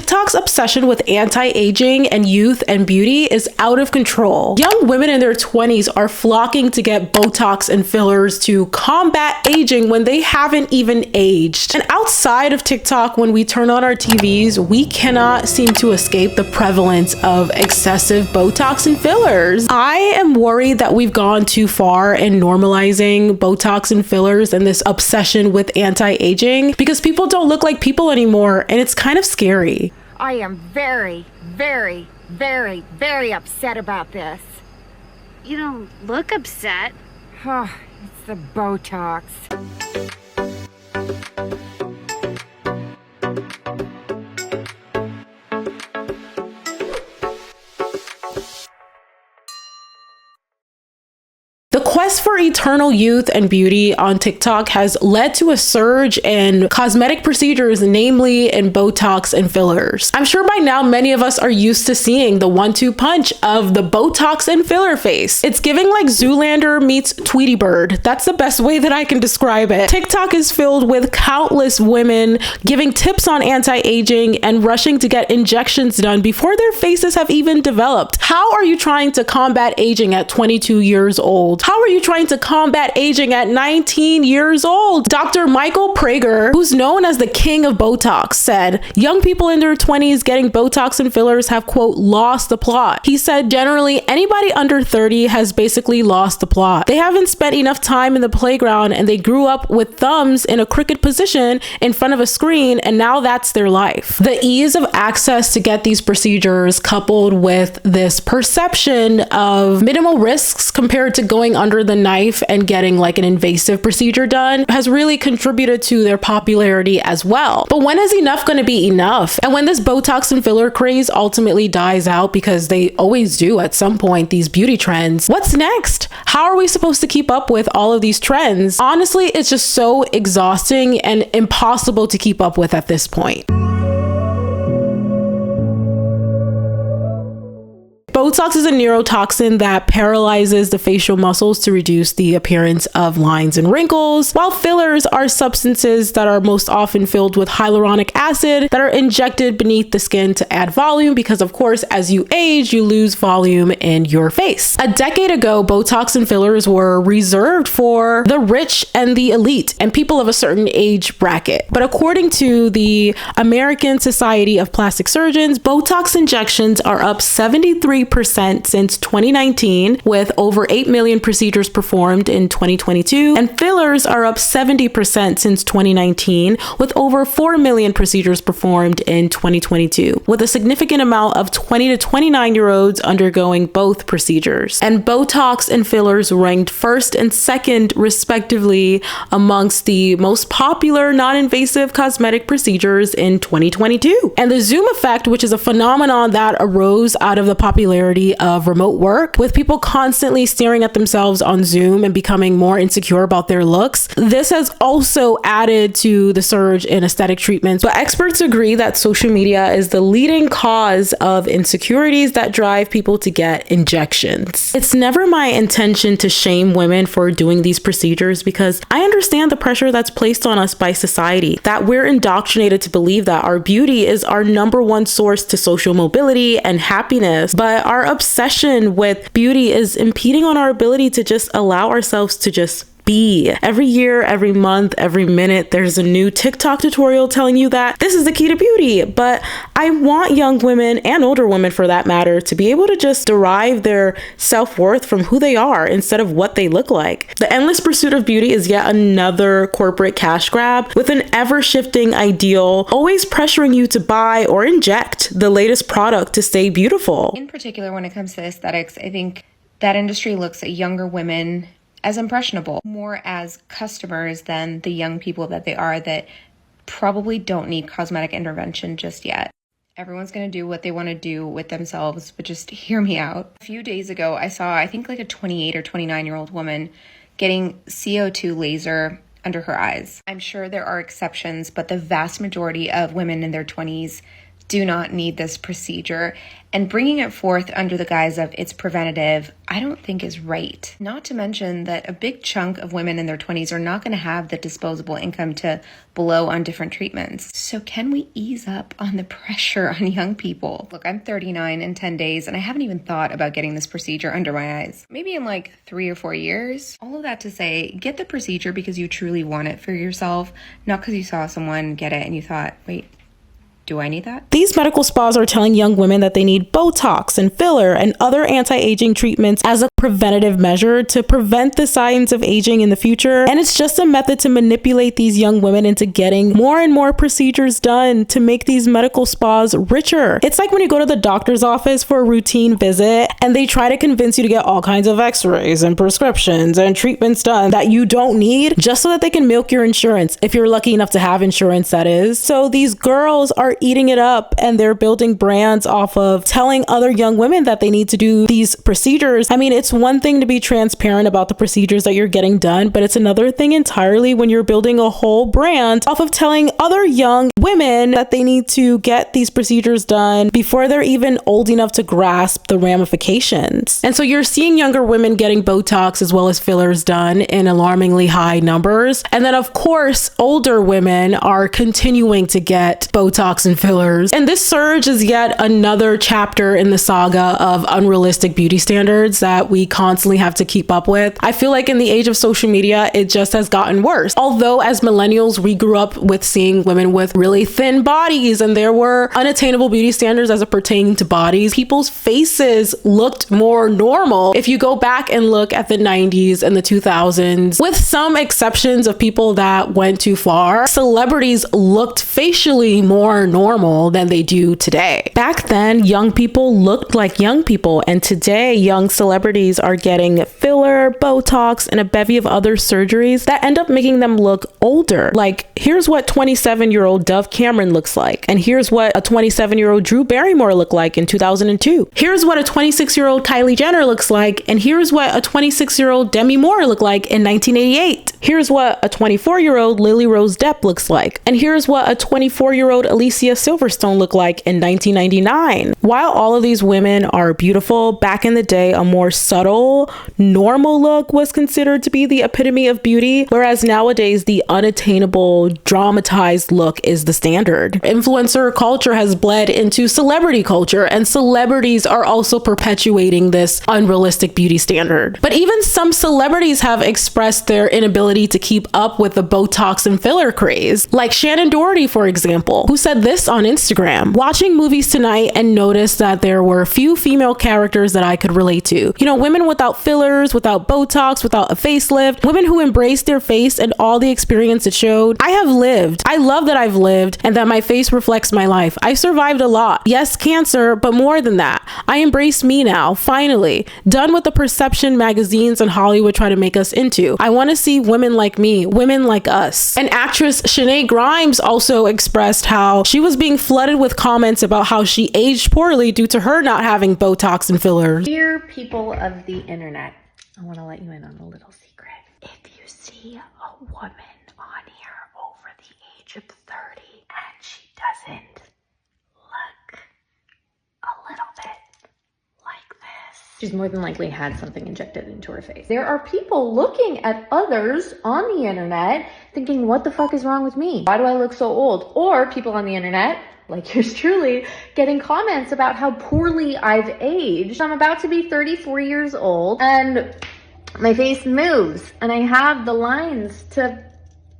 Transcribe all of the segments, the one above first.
TikTok's obsession with anti-aging and youth and beauty is out of control. Young women in their 20s are flocking to get Botox and fillers to combat aging when they haven't even aged. And outside of TikTok, when we turn on our TVs, we cannot seem to escape the prevalence of excessive Botox and fillers. I am worried that we've gone too far in normalizing Botox and fillers and this obsession with anti-aging because people don't look like people anymore, and it's kind of scary. I am very, very, very, very upset about this. You don't look upset. Oh, it's the Botox. The quest for eternal youth and beauty on TikTok has led to a surge in cosmetic procedures, namely in Botox and fillers. I'm sure by now many of us are used to seeing the 1-2 punch of the Botox and filler face. It's giving like Zoolander meets Tweety Bird. That's the best way that I can describe it. TikTok is filled with countless women giving tips on anti-aging and rushing to get injections done before their faces have even developed. How are you trying to combat aging at 22 years old? How are you trying to combat aging at 19 years old? Dr. Michael Prager, who's known as the king of Botox, said young people in their 20s getting Botox and fillers have, quote, lost the plot. He said generally anybody under 30 has basically lost the plot. They haven't spent enough time in the playground and they grew up with thumbs in a crooked position in front of a screen, and now that's their life. The ease of access to get these procedures, coupled with this perception of minimal risks compared to going under the knife and getting like an invasive procedure done, has really contributed to their popularity as well. But when is enough going to be enough? And when this Botox and filler craze ultimately dies out, because they always do at some point, these beauty trends, what's next? How are we supposed to keep up with all of these trends? Honestly, it's just so exhausting and impossible to keep up with at this point. Botox is a neurotoxin that paralyzes the facial muscles to reduce the appearance of lines and wrinkles, while fillers are substances that are most often filled with hyaluronic acid that are injected beneath the skin to add volume, because of course, as you age, you lose volume in your face. A decade ago, Botox and fillers were reserved for the rich and the elite and people of a certain age bracket. But according to the American Society of Plastic Surgeons, Botox injections are up 73% since 2019, with over 8 million procedures performed in 2022, and fillers are up 70% since 2019, with over 4 million procedures performed in 2022, with a significant amount of 20 to 29-year-olds undergoing both procedures. And Botox and fillers ranked first and second, respectively, amongst the most popular non-invasive cosmetic procedures in 2022. And the Zoom effect, which is a phenomenon that arose out of the popularity of remote work, with people constantly staring at themselves on Zoom and becoming more insecure about their looks. This has also added to the surge in aesthetic treatments. But experts agree that social media is the leading cause of insecurities that drive people to get injections. It's never my intention to shame women for doing these procedures, because I understand the pressure that's placed on us by society, that we're indoctrinated to believe that our beauty is our number one source to social mobility and happiness. But our obsession with beauty is impeding on our ability to just allow ourselves to just be. Every year, every month, every minute, there's a new TikTok tutorial telling you that this is the key to beauty. But I want young women, and older women for that matter, to be able to just derive their self-worth from who they are instead of what they look like. The endless pursuit of beauty is yet another corporate cash grab, with an ever-shifting ideal always pressuring you to buy or inject the latest product to stay beautiful. In particular, when it comes to aesthetics, I think that industry looks at younger women as impressionable, more as customers than the young people that they are, that probably don't need cosmetic intervention just yet. Everyone's going to do what they want to do with themselves, but just hear me out. A few days ago, I saw, I think like a 28 or 29-year-old woman getting CO2 laser under her eyes. I'm sure there are exceptions, but the vast majority of women in their 20s do not need this procedure, and bringing it forth under the guise of it's preventative, I don't think is right. Not to mention that a big chunk of women in their 20s are not going to have the disposable income to blow on different treatments. So can we ease up on the pressure on young people? Look, I'm 39 in 10 days, and I haven't even thought about getting this procedure under my eyes. Maybe in like 3 or 4 years. All of that to say, get the procedure because you truly want it for yourself, not because you saw someone get it and you thought, wait, do I need that? These medical spas are telling young women that they need Botox and filler and other anti-aging treatments as a preventative measure to prevent the signs of aging in the future. And it's just a method to manipulate these young women into getting more and more procedures done to make these medical spas richer. It's like when you go to the doctor's office for a routine visit and they try to convince you to get all kinds of x-rays and prescriptions and treatments done that you don't need just so that they can milk your insurance, if you're lucky enough to have insurance, that is. So these girls are eating it up and they're building brands off of telling other young women that they need to do these procedures. I mean, it's one thing to be transparent about the procedures that you're getting done, but it's another thing entirely when you're building a whole brand off of telling other young women that they need to get these procedures done before they're even old enough to grasp the ramifications. And so you're seeing younger women getting Botox as well as fillers done in alarmingly high numbers. And then of course, older women are continuing to get Botox and fillers. And this surge is yet another chapter in the saga of unrealistic beauty standards that we constantly have to keep up with. I feel like in the age of social media, it just has gotten worse. Although as millennials, we grew up with seeing women with really thin bodies and there were unattainable beauty standards as it pertained to bodies. People's faces looked more normal. If you go back and look at the 90s and the 2000s, with some exceptions of people that went too far, celebrities looked facially more normal than they do today. Back then, young people looked like young people, and today young celebrities are getting filler, Botox, and a bevy of other surgeries that end up making them look older. Like, here's what 27-year-old Dove Cameron looks like, and here's what a 27-year-old Drew Barrymore looked like in 2002. Here's what a 26-year-old Kylie Jenner looks like, and here's what a 26-year-old Demi Moore looked like in 1988. Here's what a 24-year-old Lily Rose Depp looks like, and here's what a 24-year-old Alicia Silverstone looked like in 1999. While all of these women are beautiful, back in the day, a more subtle, normal look was considered to be the epitome of beauty, whereas nowadays the unattainable, dramatized look is the standard. Influencer culture has bled into celebrity culture, and celebrities are also perpetuating this unrealistic beauty standard. But even some celebrities have expressed their inability to keep up with the Botox and filler craze, like Shannon Doherty, for example, who said this on Instagram: watching movies tonight and noticed that there were few female characters that I could relate to. You know, women without fillers, without Botox, without a facelift, women who embraced their face and all the experience it showed. I have lived. I love that I've lived and that my face reflects my life. I survived a lot. Yes, cancer, but more than that. I embrace me now, finally. Done with the perception magazines and Hollywood try to make us into. I want to see women like me, women like us. And actress Shanae Grimes also expressed how she was being flooded with comments about how she aged poorly due to her not having Botox and fillers. Dear people of the internet, I want to let you in on a little secret. If you see a woman on here over the age of 30 and she doesn't look a little bit like this, she's more than likely had something injected into her face. There are people looking at others on the internet thinking, what the fuck is wrong with me? Why do I look so old? Or people on the internet, like yours truly, getting comments about how poorly I've aged. I'm about to be 34 years old and my face moves and I have the lines to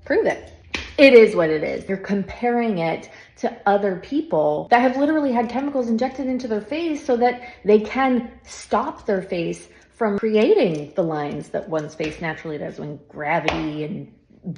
prove it. It is what it is. You're comparing it to other people that have literally had chemicals injected into their face so that they can stop their face from creating the lines that one's face naturally does when gravity and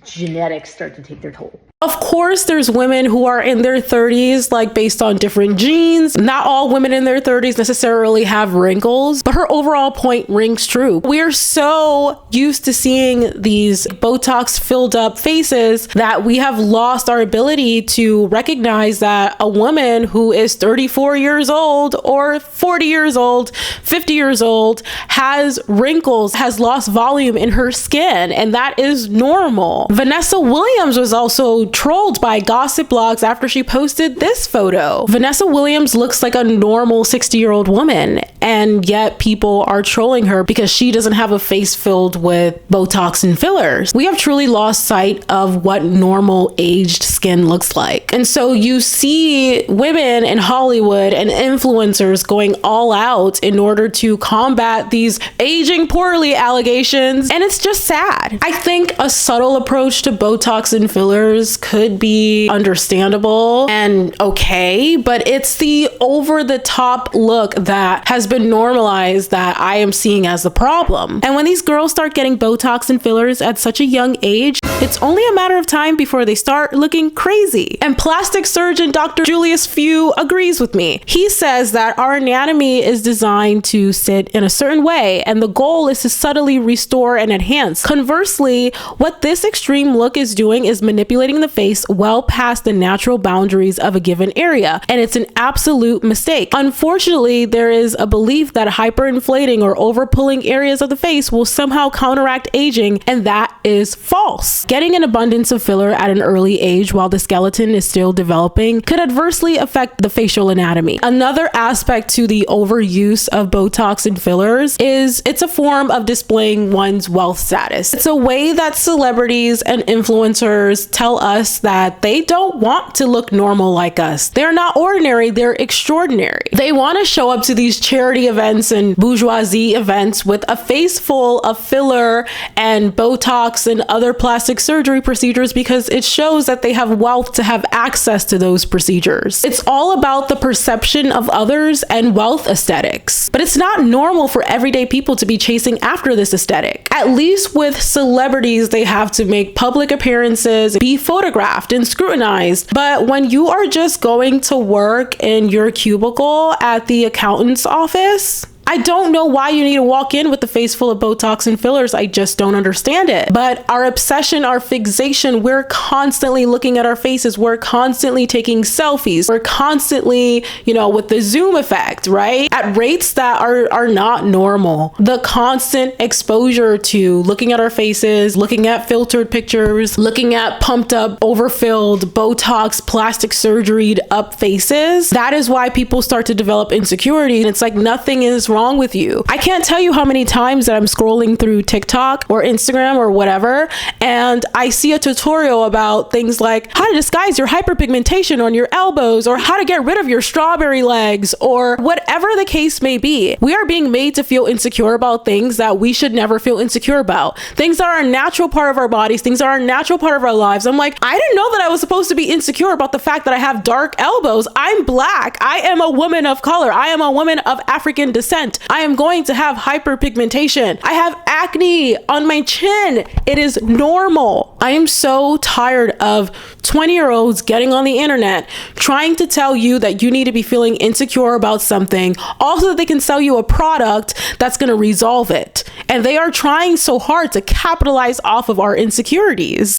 genetics start to take their toll. Of course, there's women who are in their 30s, like based on different genes. Not all women in their 30s necessarily have wrinkles, but her overall point rings true. We're so used to seeing these Botox filled up faces that we have lost our ability to recognize that a woman who is 34 years old or 40 years old, 50 years old, has wrinkles, has lost volume in her skin, and that is normal. Vanessa Williams was also trolled by gossip blogs after she posted this photo. Vanessa Williams looks like a normal 60-year-old woman, and yet people are trolling her because she doesn't have a face filled with Botox and fillers. We have truly lost sight of what normal aged skin looks like. And so you see women in Hollywood and influencers going all out in order to combat these aging poorly allegations, and it's just sad. I think a subtle approach to Botox and fillers could be understandable and okay, but it's the over-the-top look that has been normalized that I am seeing as the problem. And when these girls start getting Botox and fillers at such a young age, it's only a matter of time before they start looking crazy. And plastic surgeon Dr. Julius Few agrees with me. He says that our anatomy is designed to sit in a certain way, and the goal is to subtly restore and enhance. Conversely, what this extreme look is doing is manipulating the face well past the natural boundaries of a given area, and it's an absolute mistake. Unfortunately, there is a belief that hyperinflating or overpulling areas of the face will somehow counteract aging, and that is false. Getting an abundance of filler at an early age while the skeleton is still developing could adversely affect the facial anatomy. Another aspect to the overuse of Botox and fillers is it's a form of displaying one's wealth status. It's a way that celebrities and influencers tell us that they don't want to look normal like us. They're not ordinary, they're extraordinary. They want to show up to these charity events and bourgeoisie events with a face full of filler and Botox and other plastic surgery procedures because it shows that they have wealth to have access to those procedures. It's all about the perception of others and wealth aesthetics. But it's not normal for everyday people to be chasing after this aesthetic. At least with celebrities, they have to make public appearances, be photographed and scrutinized. But when you are just going to work in your cubicle at the accountant's office, I don't know why you need to walk in with the face full of Botox and fillers. I just don't understand it. But our obsession, our fixation, we're constantly looking at our faces. We're constantly taking selfies. We're constantly, with the zoom effect, right? At rates that are not normal. The constant exposure to looking at our faces, looking at filtered pictures, looking at pumped up, overfilled, Botox, plastic surgeryed up faces. That is why people start to develop insecurity. And it's like nothing is wrong with you. I can't tell you how many times that I'm scrolling through TikTok or Instagram or whatever, and I see a tutorial about things like how to disguise your hyperpigmentation on your elbows, or how to get rid of your strawberry legs, or whatever the case may be. We are being made to feel insecure about things that we should never feel insecure about. Things that are a natural part of our bodies, things that are a natural part of our lives. I'm like, I didn't know that I was supposed to be insecure about the fact that I have dark elbows. I'm Black. I am a woman of color. I am a woman of African descent. I am going to have hyperpigmentation. I have acne on my chin. It is normal. I am so tired of 20-year-olds getting on the internet trying to tell you that you need to be feeling insecure about something, also that they can sell you a product that's going to resolve it. And they are trying so hard to capitalize off of our insecurities.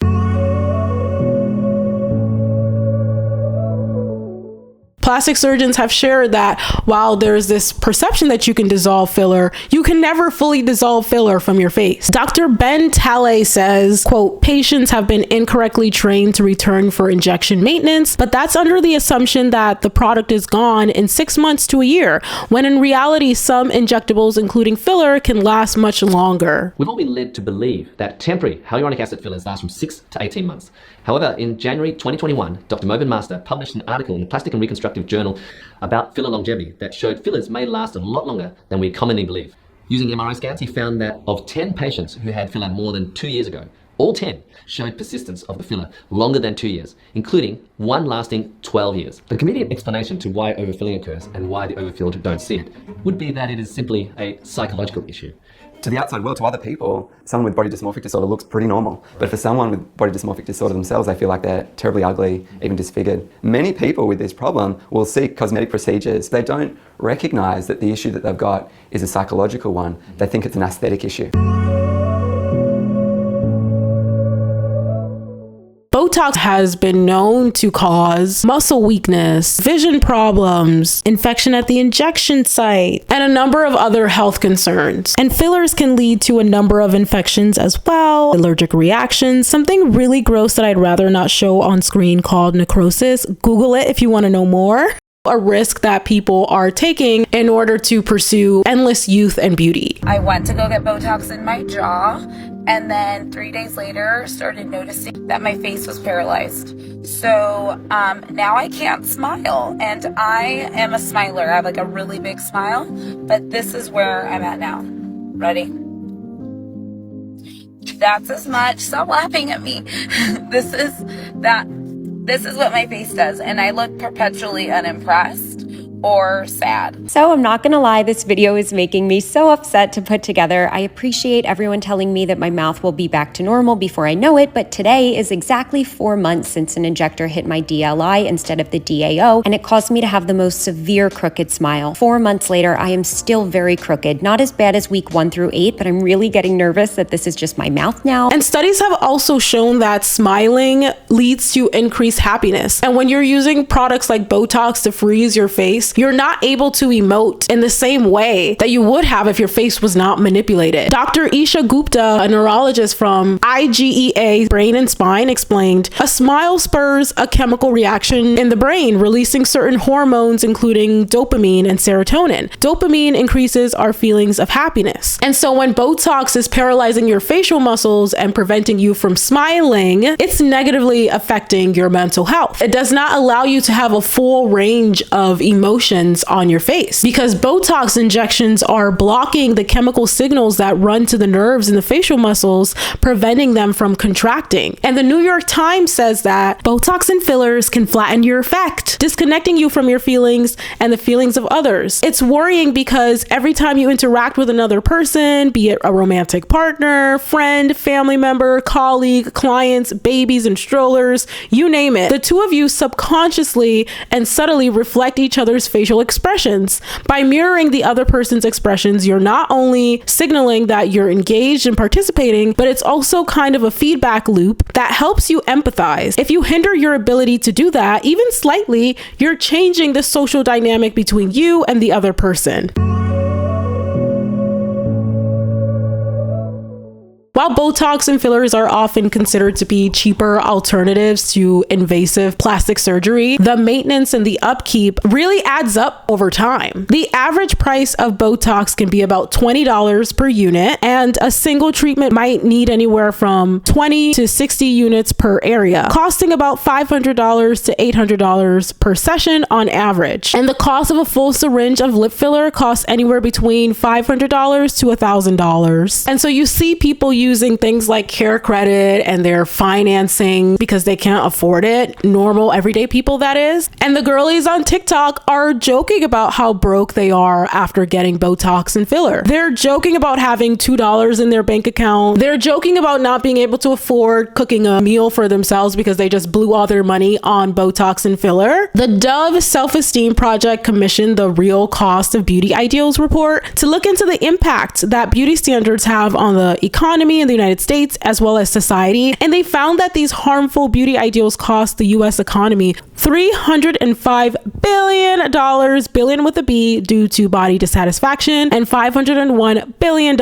Plastic surgeons have shared that while there's this perception that you can dissolve filler, you can never fully dissolve filler from your face. Dr. Ben Talley says, quote, patients have been incorrectly trained to return for injection maintenance, but that's under the assumption that the product is gone in 6 months to a year, when in reality, some injectables, including filler, can last much longer. We've all been led to believe that temporary hyaluronic acid fillers last from 6 to 18 months. However, in January 2021, Dr. Movan Master published an article in the Plastic and Reconstructive Journal about filler longevity that showed fillers may last a lot longer than we commonly believe. Using MRI scans, he found that of 10 patients who had filler more than 2 years ago, all 10 showed persistence of the filler longer than 2 years, including one lasting 12 years. The convenient explanation to why overfilling occurs and why the overfilled don't see it would be that it is simply a psychological issue. To the outside world, to other people, someone with body dysmorphic disorder looks pretty normal. But for someone with body dysmorphic disorder themselves, they feel like they're terribly ugly, even disfigured. Many people with this problem will seek cosmetic procedures. They don't recognize that the issue that they've got is a psychological one. They think it's an aesthetic issue. Botox has been known to cause muscle weakness, vision problems, infection at the injection site, and a number of other health concerns. And fillers can lead to a number of infections as well, allergic reactions, something really gross that I'd rather not show on screen called necrosis. Google it if you want to know more. A risk that people are taking in order to pursue endless youth and beauty. I went to go get Botox in my jaw, and then 3 days later started noticing that my face was paralyzed. So now I can't smile, and I am a smiler. I have like a really big smile, but this is where I'm at now. Ready? That's as much. Stop laughing at me. This is what my face does, and I look perpetually unimpressed or sad. So I'm not gonna lie, this video is making me so upset to put together. I appreciate everyone telling me that my mouth will be back to normal before I know it, but today is exactly 4 months since an injector hit my DLI instead of the DAO, and it caused me to have the most severe crooked smile. 4 months later, I am still very crooked. Not as bad as week 1 through 8, but I'm really getting nervous that this is just my mouth now. And studies have also shown that smiling leads to increased happiness. And when you're using products like Botox to freeze your face, you're not able to emote in the same way that you would have if your face was not manipulated. Dr. Isha Gupta, a neurologist from IGEA Brain and Spine, explained, a smile spurs a chemical reaction in the brain, releasing certain hormones, including dopamine and serotonin. Dopamine increases our feelings of happiness. And so when Botox is paralyzing your facial muscles and preventing you from smiling, it's negatively affecting your mental health. It does not allow you to have a full range of emotions on your face because Botox injections are blocking the chemical signals that run to the nerves in the facial muscles, preventing them from contracting. And the New York Times says that Botox and fillers can flatten your effect, disconnecting you from your feelings and the feelings of others. It's worrying because every time you interact with another person, be it a romantic partner, friend, family member, colleague, clients, babies and strollers, you name it, the two of you subconsciously and subtly reflect each other's facial expressions. By mirroring the other person's expressions, you're not only signaling that you're engaged and participating, but it's also kind of a feedback loop that helps you empathize. If you hinder your ability to do that, even slightly, you're changing the social dynamic between you and the other person. While Botox and fillers are often considered to be cheaper alternatives to invasive plastic surgery, the maintenance and the upkeep really adds up over time. The average price of Botox can be about $20 per unit, and a single treatment might need anywhere from 20 to 60 units per area, costing about $500 to $800 per session on average. And the cost of a full syringe of lip filler costs anywhere between $500 to $1,000. And so you see people using things like Care Credit and their financing because they can't afford it. Normal, everyday people, that is. And the girlies on TikTok are joking about how broke they are after getting Botox and filler. They're joking about having $2 in their bank account. They're joking about not being able to afford cooking a meal for themselves because they just blew all their money on Botox and filler. The Dove Self-Esteem Project commissioned the Real Cost of Beauty Ideals report to look into the impact that beauty standards have on the economy in the United States as well as society, and they found that these harmful beauty ideals cost the US economy $305 billion with a B, due to body dissatisfaction, and $501 billion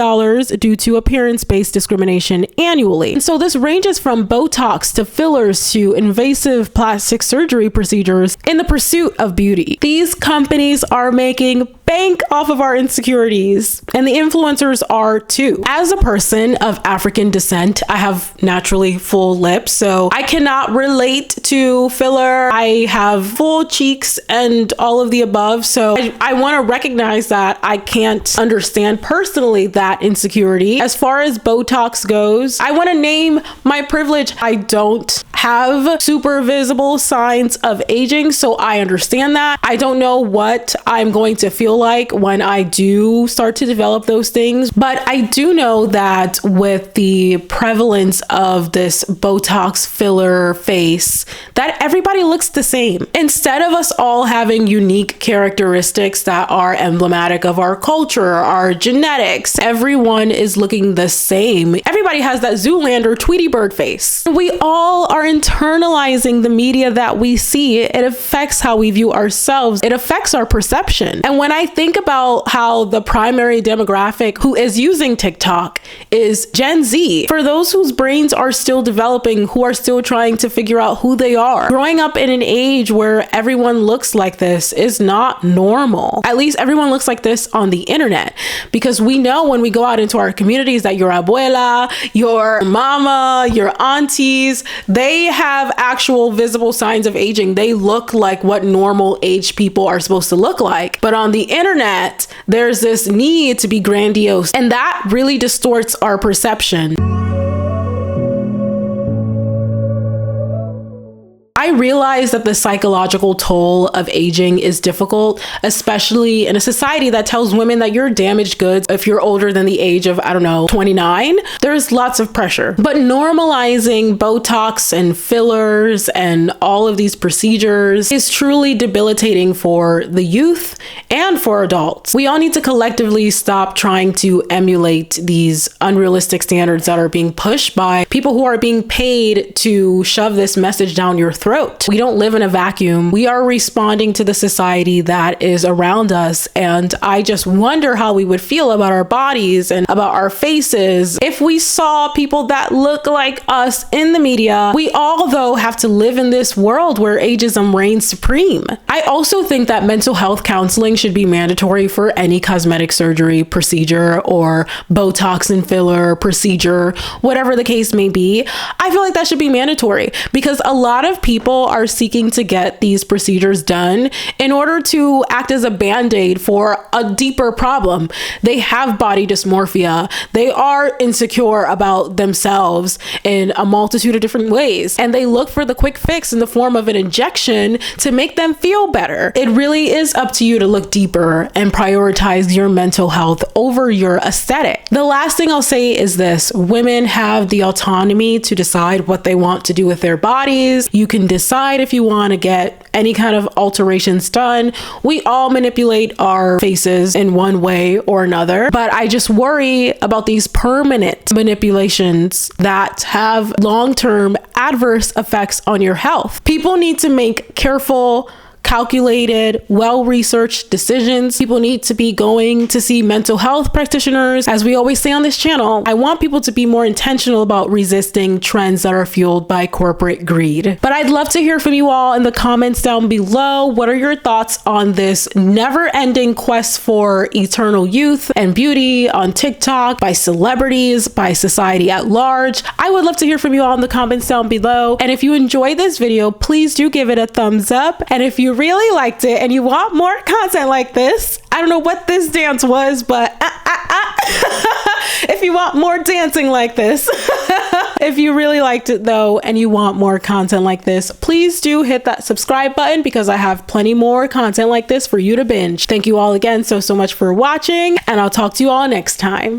due to appearance-based discrimination annually. And so this ranges from Botox to fillers to invasive plastic surgery procedures in the pursuit of beauty. These companies are making bank off of our insecurities, and the influencers are too. As a person of African descent, I have naturally full lips, so I cannot relate to filler. I have full cheeks and all of the above, so I want to recognize that I can't understand personally that insecurity. As far as Botox goes, I want to name my privilege. I don't have super visible signs of aging, so I understand that. I don't know what I'm going to feel like when I do start to develop those things, but I do know that with the prevalence of this Botox filler face, that everybody looks the same. Instead of us all having unique characteristics that are emblematic of our culture, our genetics, everyone is looking the same. Everybody has that Zoolander Tweety Bird face. We all are internalizing the media that we see. It affects how we view ourselves. It affects our perception. And when I think about how the primary demographic who is using TikTok is Gen Z, for those whose brains are still developing, who are still trying to figure out who they are, growing up in an age where everyone looks like this is not normal. At least everyone looks like this on the internet, because we know when we go out into our communities that your abuela, your mama, your aunties, they have actual visible signs of aging. They look like what normal age people are supposed to look like. But on the internet, there's this need to be grandiose, and that really distorts our perception. I realize that the psychological toll of aging is difficult, especially in a society that tells women that you're damaged goods if you're older than the age of, 29. There's lots of pressure. But normalizing Botox and fillers and all of these procedures is truly debilitating for the youth and for adults. We all need to collectively stop trying to emulate these unrealistic standards that are being pushed by people who are being paid to shove this message down your throat. We don't live in a vacuum. We are responding to the society that is around us. And I just wonder how we would feel about our bodies and about our faces if we saw people that look like us in the media. We all, though, have to live in this world where ageism reigns supreme. I also think that mental health counseling should be mandatory for any cosmetic surgery procedure or Botox and filler procedure, whatever the case may be. I feel like that should be mandatory because a lot of people are seeking to get these procedures done in order to act as a band-aid for a deeper problem. They have body dysmorphia. They are insecure about themselves in a multitude of different ways, and they look for the quick fix in the form of an injection to make them feel better. It really is up to you to look deeper and prioritize your mental health over your aesthetic. The last thing I'll say is this: women have the autonomy to decide what they want to do with their bodies. You can decide if you want to get any kind of alterations done. We all manipulate our faces in one way or another, but I just worry about these permanent manipulations that have long-term adverse effects on your health. People need to make careful, calculated, well-researched decisions. People need to be going to see mental health practitioners. As we always say on this channel, I want people to be more intentional about resisting trends that are fueled by corporate greed. But I'd love to hear from you all in the comments down below. What are your thoughts on this never-ending quest for eternal youth and beauty on TikTok, by celebrities, by society at large? I would love to hear from you all in the comments down below. And if you enjoyed this video, please do give it a thumbs up. And if you really liked it and you want more content like this, I don't know what this dance was, but if you want more dancing like this, if you really liked it though and you want more content like this, please do hit that subscribe button because I have plenty more content like this for you to binge. Thank you all again so much for watching, and I'll talk to you all next time.